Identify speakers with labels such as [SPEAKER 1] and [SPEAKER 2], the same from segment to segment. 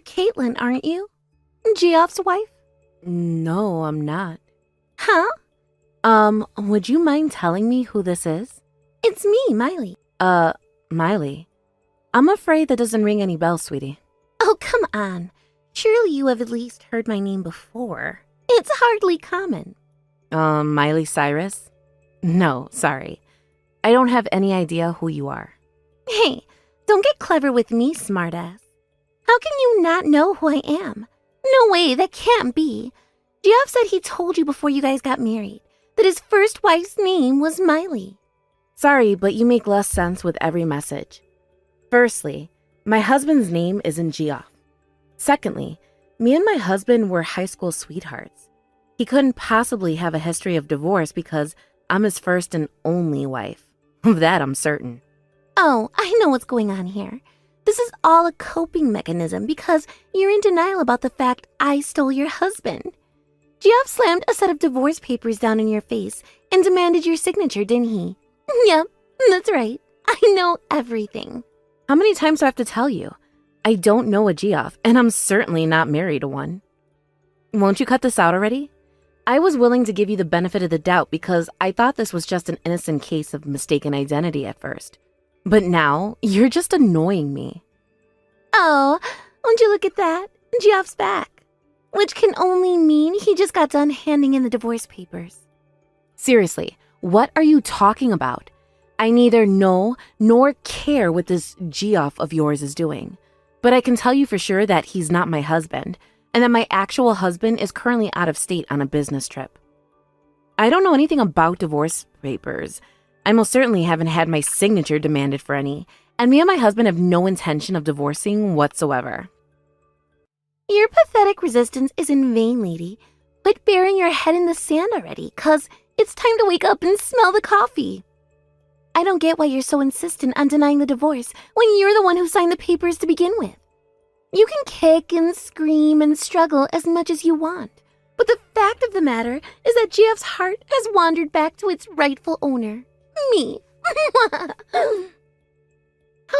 [SPEAKER 1] Caitlin, aren't you? Geoff's wife?
[SPEAKER 2] No, I'm not.
[SPEAKER 1] Huh?
[SPEAKER 2] Would you mind telling me who this is?
[SPEAKER 1] It's me, Miley.
[SPEAKER 2] Miley. I'm afraid that doesn't ring any bells, sweetie.
[SPEAKER 1] Oh, come on. Surely you have at least heard my name before. It's hardly common.
[SPEAKER 2] Miley Cyrus? No, sorry. I don't have any idea who you are.
[SPEAKER 1] Hey, don't get clever with me, smartass. How can you not know who I am? No way, that can't be. Geoff said he told you before you guys got married that his first wife's name was Miley.
[SPEAKER 2] Sorry, but you make less sense with every message. Firstly, my husband's name isn't Geoff. Secondly, me and my husband were high school sweethearts. He couldn't possibly have a history of divorce because I'm his first and only wife. Of that, I'm certain.
[SPEAKER 1] Oh, I know what's going on here. This is all a coping mechanism because you're in denial about the fact I stole your husband. Geoff slammed a set of divorce papers down in your face and demanded your signature, didn't he? Yep, that's right. I know everything.
[SPEAKER 2] How many times do I have to tell you? I don't know a Geoff, and I'm certainly not married to one. Won't you cut this out already? I was willing to give you the benefit of the doubt because I thought this was just an innocent case of mistaken identity at first. But now, you're just annoying me.
[SPEAKER 1] Oh, won't you look at that? Geoff's back. Which can only mean he just got done handing in the divorce papers.
[SPEAKER 2] Seriously, what are you talking about? I neither know nor care what this Geoff of yours is doing. But I can tell you for sure that he's not my husband, and that my actual husband is currently out of state on a business trip. I don't know anything about divorce papers. I most certainly haven't had my signature demanded for any, and me and my husband have no intention of divorcing whatsoever.
[SPEAKER 1] Your pathetic resistance is in vain, lady. Quit burying your head in the sand already, 'cause it's time to wake up and smell the coffee. I don't get why you're so insistent on denying the divorce when you're the one who signed the papers to begin with. You can kick and scream and struggle as much as you want, but the fact of the matter is that Geoff's heart has wandered back to its rightful owner, me. How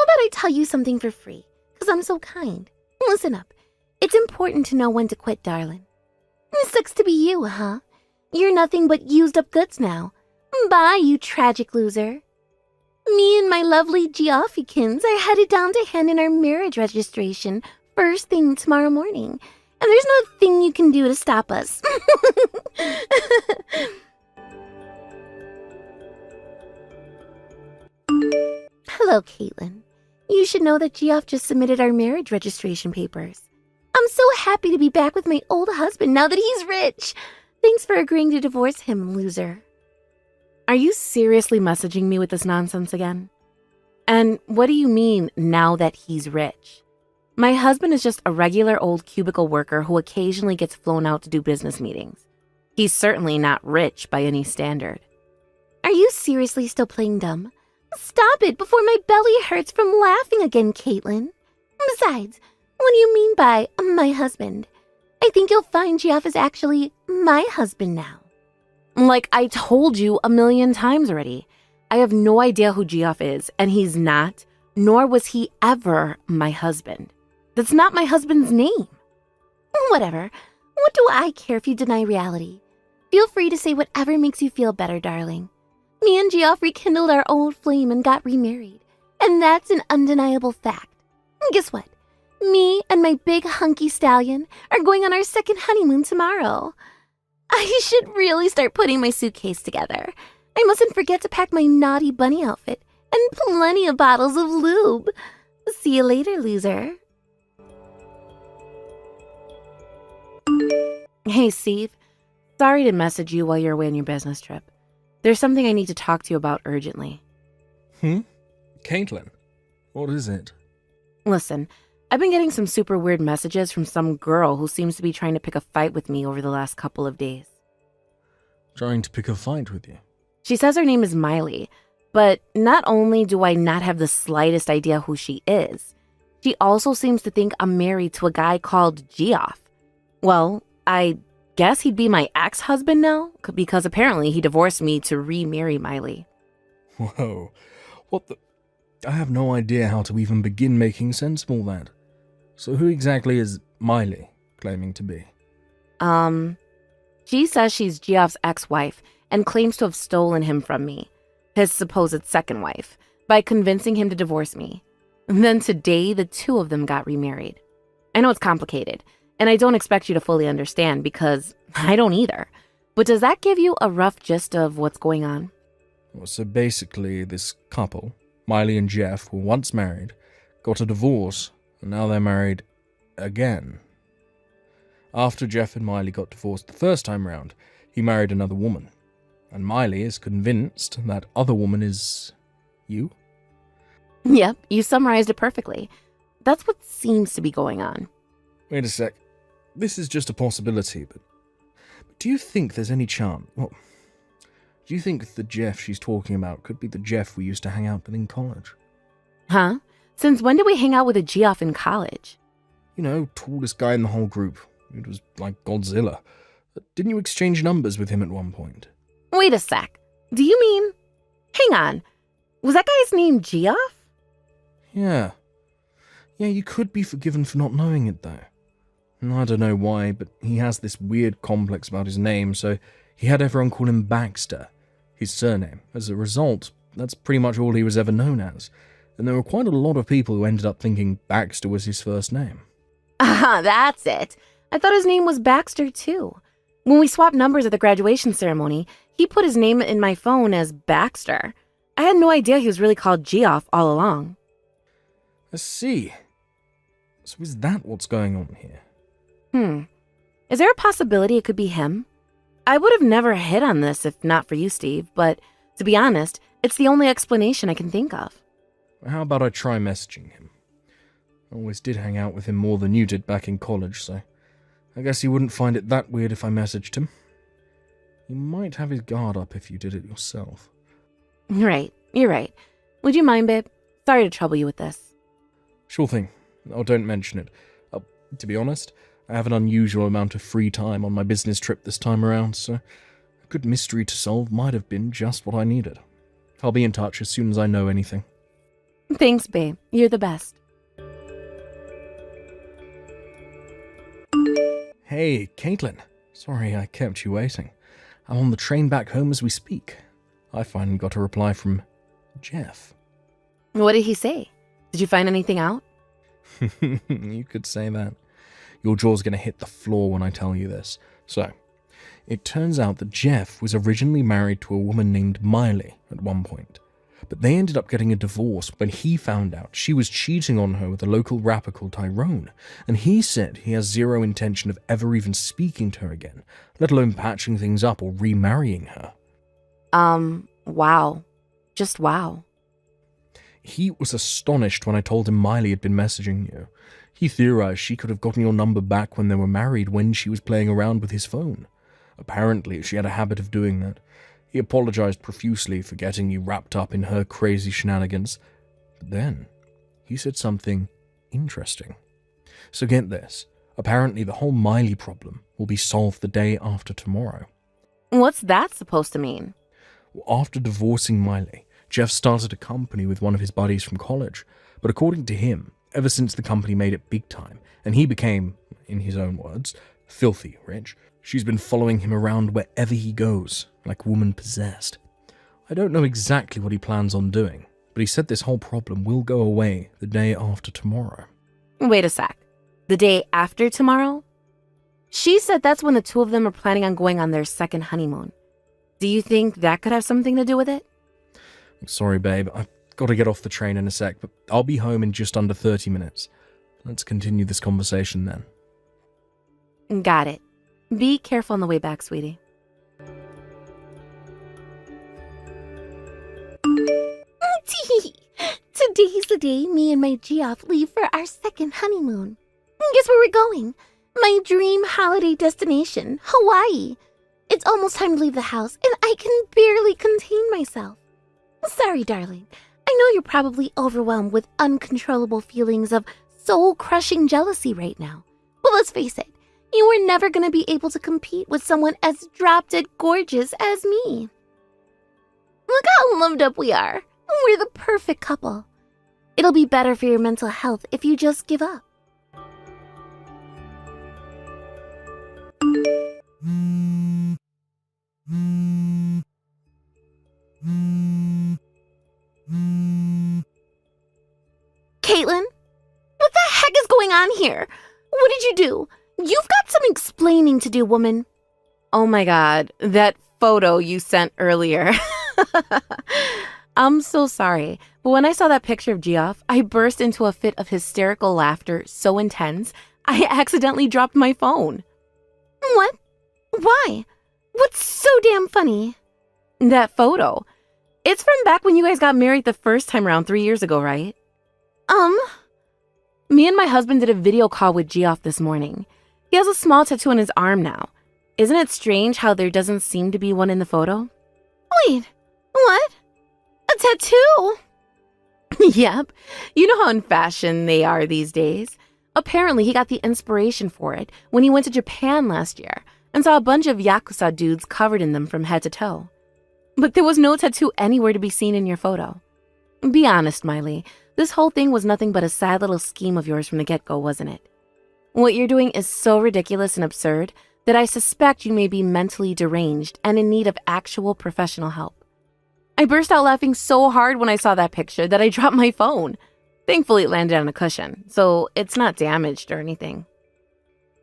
[SPEAKER 1] about I tell you something for free, 'cause I'm so kind? Listen up. It's important to know when to quit, darling. Sucks to be you, huh? You're nothing but used up goods now. Bye, you tragic loser. Me and my lovely Geoffykins are headed down to hand in our marriage registration first thing tomorrow morning, and there's no thing you can do to stop us. Hello, Caitlin. You should know that Geoff just submitted our marriage registration papers. I'm so happy to be back with my old husband now that he's rich. Thanks for agreeing to divorce him, loser.
[SPEAKER 2] Are you seriously messaging me with this nonsense again? And what do you mean, now that he's rich? My husband is just a regular old cubicle worker who occasionally gets flown out to do business meetings. He's certainly not rich by any standard.
[SPEAKER 1] Are you seriously still playing dumb? Stop it before my belly hurts from laughing again, Caitlin. Besides, what do you mean by my husband? I think you'll find Geoff is actually my husband now.
[SPEAKER 2] Like I told you a million times already, I have no idea who Geoff is, and he's not, nor was he ever my husband. That's not my husband's name.
[SPEAKER 1] Whatever. What do I care if you deny reality? Feel free to say whatever makes you feel better, darling. Me and Geoff rekindled our old flame and got remarried, and that's an undeniable fact. Guess what? Me and my big hunky stallion are going on our second honeymoon tomorrow. I should really start putting my suitcase together. I mustn't forget to pack my naughty bunny outfit and plenty of bottles of lube. See you later, loser.
[SPEAKER 2] Hey, Steve. Sorry to message you while you're away on your business trip. There's something I need to talk to you about urgently.
[SPEAKER 3] Caitlin, what is it?
[SPEAKER 2] Listen, I've been getting some super weird messages from some girl who seems to be trying to pick a fight with me over the last couple of days.
[SPEAKER 3] Trying to pick a fight with you?
[SPEAKER 2] She says her name is Miley, but not only do I not have the slightest idea who she is, she also seems to think I'm married to a guy called Geoff. Well, I guess he'd be my ex-husband now, because apparently he divorced me to remarry Miley.
[SPEAKER 3] Whoa, what the... I have no idea how to even begin making sense of all that. So who exactly is Miley claiming to be?
[SPEAKER 2] She says she's Geoff's ex-wife and claims to have stolen him from me, his supposed second wife, by convincing him to divorce me. And then today, the two of them got remarried. I know it's complicated, and I don't expect you to fully understand because I don't either. But does that give you a rough gist of what's going on?
[SPEAKER 3] Well, so basically, this couple, Miley and Jeff, were once married, got a divorce, and now they're married again. After Jeff and Miley got divorced the first time round, he married another woman. And Miley is convinced that other woman is you?
[SPEAKER 2] Yep, you summarized it perfectly. That's what seems to be going on.
[SPEAKER 3] Wait a sec. This is just a possibility, but do you think there's any chance? Well, do you think the Jeff she's talking about could be the Jeff we used to hang out with in college?
[SPEAKER 2] Huh? Since when did we hang out with a Geoff in college?
[SPEAKER 3] You know, tallest guy in the whole group. It was like Godzilla. Didn't you exchange numbers with him at one point?
[SPEAKER 2] Wait a sec. Do you mean... Hang on. Was that guy's name Geoff?
[SPEAKER 3] Yeah. Yeah, you could be forgiven for not knowing it, though. I don't know why, but he has this weird complex about his name, so he had everyone call him Baxter, his surname. As a result, that's pretty much all he was ever known as. And there were quite a lot of people who ended up thinking Baxter was his first name.
[SPEAKER 2] Ah, that's it. I thought his name was Baxter, too. When we swapped numbers at the graduation ceremony, he put his name in my phone as Baxter. I had no idea he was really called Geoff all along.
[SPEAKER 3] I see. So is that what's going on here?
[SPEAKER 2] Is there a possibility it could be him? I would have never hit on this if not for you, Steve, but to be honest, it's the only explanation I can think of.
[SPEAKER 3] How about I try messaging him? I always did hang out with him more than you did back in college, so I guess he wouldn't find it that weird if I messaged him. He might have his guard up if you did it yourself.
[SPEAKER 2] Right, you're right. Would you mind, babe? Sorry to trouble you with this.
[SPEAKER 3] Sure thing. Oh, don't mention it. To be honest, I have an unusual amount of free time on my business trip this time around, so a good mystery to solve might have been just what I needed. I'll be in touch as soon as I know anything.
[SPEAKER 2] Thanks, babe. You're the best.
[SPEAKER 3] Hey, Caitlin. Sorry I kept you waiting. I'm on the train back home as we speak. I finally got a reply from Jeff.
[SPEAKER 2] What did he say? Did you find anything out?
[SPEAKER 3] You could say that. Your jaw's going to hit the floor when I tell you this. So, it turns out that Jeff was originally married to a woman named Miley at one point. But they ended up getting a divorce when he found out she was cheating on her with a local rapper called Tyrone. And he said he has zero intention of ever even speaking to her again, let alone patching things up or remarrying her.
[SPEAKER 2] Wow. Just wow.
[SPEAKER 3] He was astonished when I told him Miley had been messaging you. He theorized she could have gotten your number back when they were married when she was playing around with his phone. Apparently, she had a habit of doing that. He apologized profusely for getting you wrapped up in her crazy shenanigans. But then, he said something interesting. So get this. Apparently, the whole Miley problem will be solved the day after tomorrow.
[SPEAKER 2] What's that supposed to mean?
[SPEAKER 3] Well, after divorcing Miley, Jeff started a company with one of his buddies from college. But according to him, ever since the company made it big time, and he became, in his own words, filthy rich, she's been following him around wherever he goes, like woman possessed. I don't know exactly what he plans on doing, but he said this whole problem will go away the day after tomorrow.
[SPEAKER 2] Wait a sec. The day after tomorrow? She said that's when the two of them are planning on going on their second honeymoon. Do you think that could have something to do with it?
[SPEAKER 3] I'm sorry, babe. I've got to get off the train in a sec, but I'll be home in just under 30 minutes. Let's continue this conversation then.
[SPEAKER 2] Got it. Be careful on the way back, sweetie.
[SPEAKER 1] Today's the day me and my Geoff leave for our second honeymoon. Guess where we're going? My dream holiday destination, Hawaii. It's almost time to leave the house, and I can barely contain myself. Sorry, darling. I know you're probably overwhelmed with uncontrollable feelings of soul-crushing jealousy right now. But let's face it, you were never going to be able to compete with someone as drop-dead gorgeous as me. Look how loved up we are. We're the perfect couple. It'll be better for your mental health if you just give up. Caitlin, what the heck is going on here? What did you do? You've got some explaining to do, woman.
[SPEAKER 2] Oh my God, that photo you sent earlier. I'm so sorry, but when I saw that picture of Geoff, I burst into a fit of hysterical laughter so intense, I accidentally dropped my phone.
[SPEAKER 1] What? Why? What's so damn funny?
[SPEAKER 2] That photo. It's from back when you guys got married the first time around 3 years ago, right? Me and my husband did a video call with Geoff this morning. He has a small tattoo on his arm now. Isn't it strange how there doesn't seem to be one in the photo?
[SPEAKER 1] Wait, what? A tattoo?
[SPEAKER 2] Yep. You know how in fashion they are these days. Apparently, he got the inspiration for it when he went to Japan last year and saw a bunch of Yakuza dudes covered in them from head to toe. But there was no tattoo anywhere to be seen in your photo. Be honest, Miley. This whole thing was nothing but a sad little scheme of yours from the get-go, wasn't it? What you're doing is so ridiculous and absurd that I suspect you may be mentally deranged and in need of actual professional help. I burst out laughing so hard when I saw that picture that I dropped my phone. Thankfully, it landed on a cushion, so it's not damaged or anything.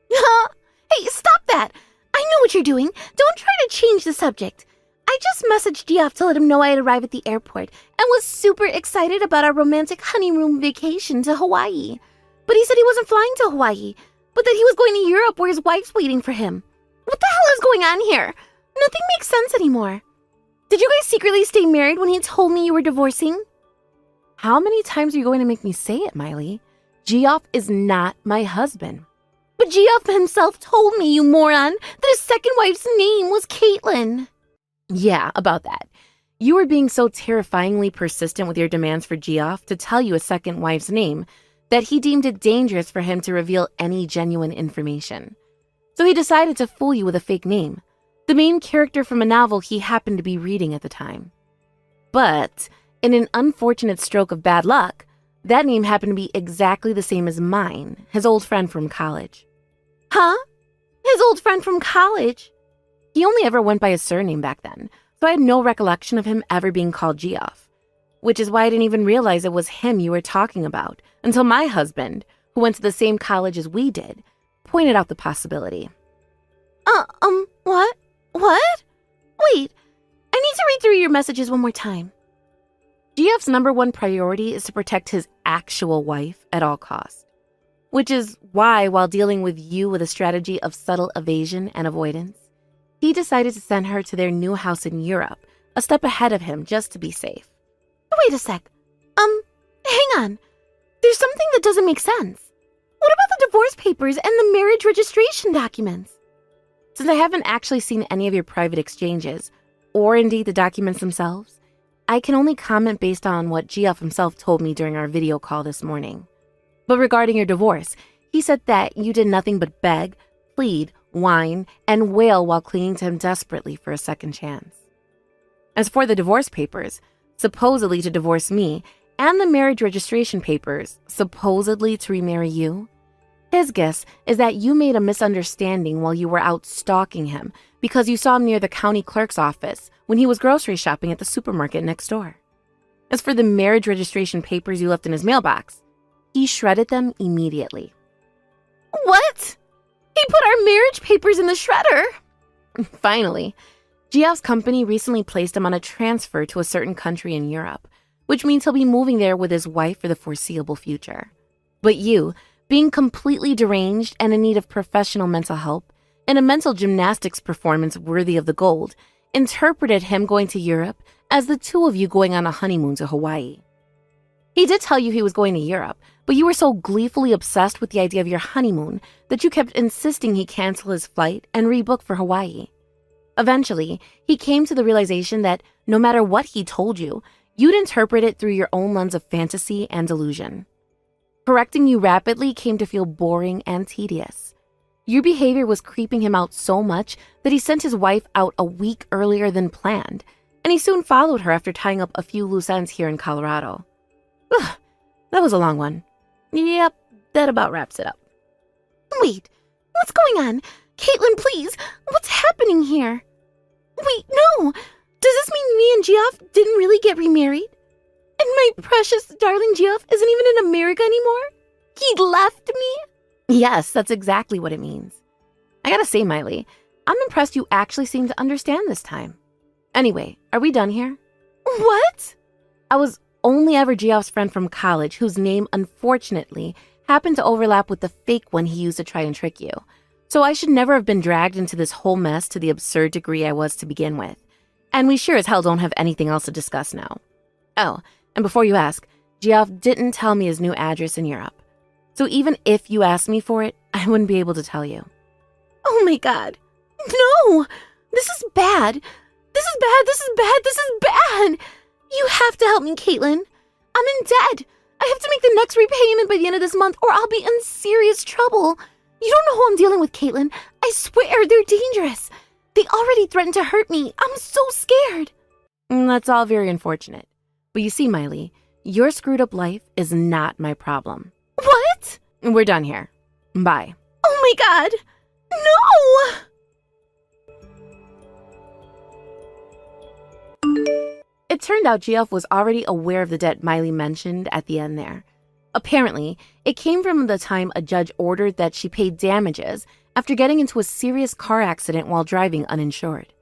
[SPEAKER 1] Hey, stop that! I know what you're doing. Don't try to change the subject. I just messaged Geoff to let him know I had arrived at the airport and was super excited about our romantic honeymoon vacation to Hawaii. But he said he wasn't flying to Hawaii, but that he was going to Europe where his wife's waiting for him. What the hell is going on here? Nothing makes sense anymore. Did you guys secretly stay married when he told me you were divorcing?
[SPEAKER 2] How many times are you going to make me say it, Miley? Geoff is not my husband.
[SPEAKER 1] But Geoff himself told me, you moron, that his second wife's name was Caitlin.
[SPEAKER 2] Yeah, about that. You were being so terrifyingly persistent with your demands for Geoff to tell you a second wife's name that he deemed it dangerous for him to reveal any genuine information. So he decided to fool you with a fake name, the main character from a novel he happened to be reading at the time. But in an unfortunate stroke of bad luck, that name happened to be exactly the same as mine, his old friend from college.
[SPEAKER 1] Huh? His old friend from college?
[SPEAKER 2] He only ever went by his surname back then, so I had no recollection of him ever being called Geoff, which is why I didn't even realize it was him you were talking about until my husband, who went to the same college as we did, pointed out the possibility.
[SPEAKER 1] What? What? Wait, I need to read through your messages one more time.
[SPEAKER 2] Geoff's number one priority is to protect his actual wife at all costs, which is why, while dealing with you with a strategy of subtle evasion and avoidance, he decided to send her to their new house in Europe, a step ahead of him just to be safe.
[SPEAKER 1] Wait a sec. Hang on. There's something that doesn't make sense. What about the divorce papers and the marriage registration documents?
[SPEAKER 2] Since I haven't actually seen any of your private exchanges, or indeed the documents themselves, I can only comment based on what Geoff himself told me during our video call this morning. But regarding your divorce, he said that you did nothing but beg, plead, whine, and wail while clinging to him desperately for a second chance. As for the divorce papers, supposedly to divorce me, and the marriage registration papers, supposedly to remarry you, his guess is that you made a misunderstanding while you were out stalking him because you saw him near the county clerk's office when he was grocery shopping at the supermarket next door. As for the marriage registration papers you left in his mailbox, he shredded them immediately.
[SPEAKER 1] What? He put our marriage papers in the shredder.
[SPEAKER 2] Finally, Geoff's company recently placed him on a transfer to a certain country in Europe, which means he'll be moving there with his wife for the foreseeable future. But you, being completely deranged and in need of professional mental help, and a mental gymnastics performance worthy of the gold, interpreted him going to Europe as the two of you going on a honeymoon to Hawaii. He did tell you he was going to Europe, but you were so gleefully obsessed with the idea of your honeymoon that you kept insisting he cancel his flight and rebook for Hawaii. Eventually, he came to the realization that no matter what he told you, you'd interpret it through your own lens of fantasy and delusion. Correcting you rapidly came to feel boring and tedious. Your behavior was creeping him out so much that he sent his wife out a week earlier than planned, and he soon followed her after tying up a few loose ends here in Colorado. Ugh, that was a long one. Yep, that about wraps it up.
[SPEAKER 1] Wait, what's going on? Caitlin, please, what's happening here? Wait, no! Does this mean me and Geoff didn't really get remarried? And my precious darling Geoff isn't even in America anymore? He left me?
[SPEAKER 2] Yes, that's exactly what it means. I gotta say, Miley, I'm impressed you actually seem to understand this time. Anyway, are we done here?
[SPEAKER 1] What?
[SPEAKER 2] I was only ever Geoff's friend from college whose name, unfortunately, happened to overlap with the fake one he used to try and trick you. So I should never have been dragged into this whole mess to the absurd degree I was to begin with. And we sure as hell don't have anything else to discuss now. Oh, and before you ask, Geoff didn't tell me his new address in Europe. So even if you asked me for it, I wouldn't be able to tell you.
[SPEAKER 1] Oh my god. No! This is bad. This is bad. This is bad. This is bad. You have to help me, Caitlin. I'm in debt. I have to make the next repayment by the end of this month or I'll be in serious trouble. You don't know who I'm dealing with, Caitlin. I swear, they're dangerous. They already threatened to hurt me. I'm so scared.
[SPEAKER 2] That's all very unfortunate. But you see, Miley, your screwed up life is not my problem.
[SPEAKER 1] What?
[SPEAKER 2] We're done here. Bye.
[SPEAKER 1] Oh my god. No!
[SPEAKER 2] It turned out Geoff was already aware of the debt Miley mentioned at the end there. Apparently, it came from the time a judge ordered that she pay damages after getting into a serious car accident while driving uninsured.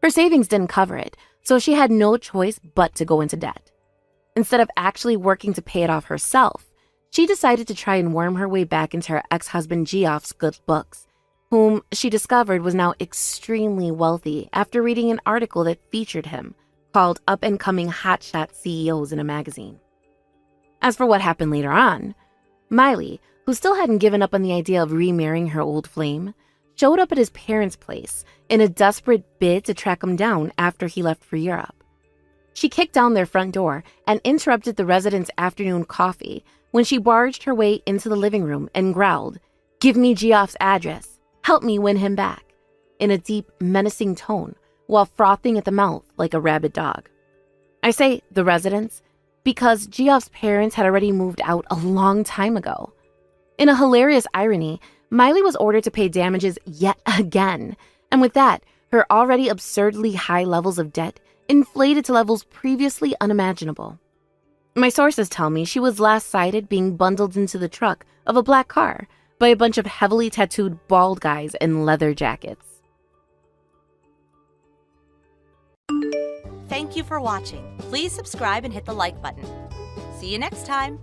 [SPEAKER 2] Her savings didn't cover it, so she had no choice but to go into debt. Instead of actually working to pay it off herself, she decided to try and worm her way back into her ex-husband Geoff's good books, whom she discovered was now extremely wealthy after reading an article that featured him, called Up-and-Coming Hotshot CEOs in a magazine. As for what happened later on, Miley, who still hadn't given up on the idea of remarrying her old flame, showed up at his parents' place in a desperate bid to track him down after he left for Europe. She kicked down their front door and interrupted the residents' afternoon coffee when she barged her way into the living room and growled, "Give me Geoff's address. Help me win him back," in a deep, menacing tone while frothing at the mouth like a rabid dog. I say the residents because Geoff's parents had already moved out a long time ago. In a hilarious irony, Miley was ordered to pay damages yet again, and with that, her already absurdly high levels of debt inflated to levels previously unimaginable. My sources tell me she was last sighted being bundled into the truck of a black car by a bunch of heavily tattooed bald guys in leather jackets.
[SPEAKER 4] Thank you for watching. Please subscribe and hit the like button. See you next time.